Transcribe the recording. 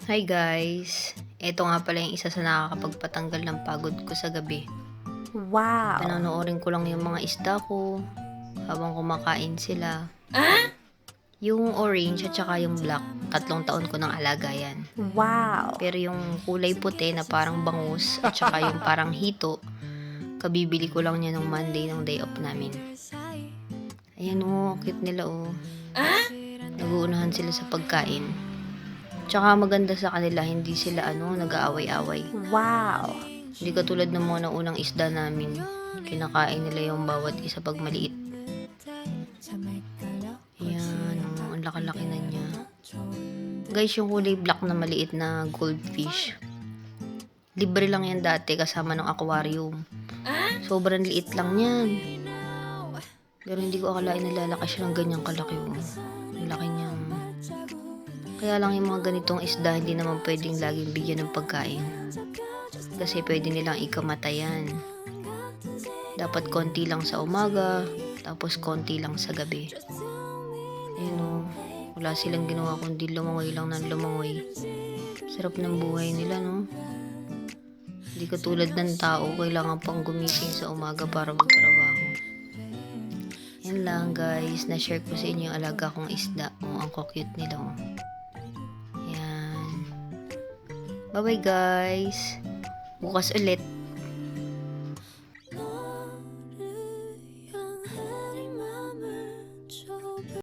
Hi guys! Ito nga pala yung isa sa nakakapagpatanggal ng pagod ko sa gabi. Wow! Panonoorin ko lang yung mga isda ko habang kumakain sila. Yung orange at saka yung black, 3 taon ko ng alaga yan. Wow! Pero yung kulay puti na parang bangus at saka yung parang hito, kabibili ko lang niya nung Monday ng day off namin. Ayan o, cute nila o. Naguunahan sila sa pagkain. Tsaka maganda sa kanila, hindi sila nag-aaway-away. Wow! Hindi katulad ng mga naunang isda namin. Kinakain nila yung bawat isa pag maliit. Ayan, ang laki-laki na niya. Guys, yung kulay black na maliit na goldfish. Libre lang yan dati kasama ng aquarium. Sobrang liit lang yan. Pero hindi ko akalain na lalaki siya ng ganyang kalaki. Ang laki niya. Kaya lang yung mga ganitong isda hindi naman pwedeng laging bigyan ng pagkain. Kasi pwede nilang ikamatayan. Dapat konti lang sa umaga, tapos konti lang sa gabi. Ayun o, wala silang ginawa kundi lumangoy lang ng lumangoy. Sarap ng buhay nila, no? Hindi katulad ng tao, kailangan pang gumising sa umaga para magtrabaho. Yan lang guys, na-share ko sa inyo yung alaga kong isda. Ang cute nila. Yan. Bye bye guys! Bukas ulit.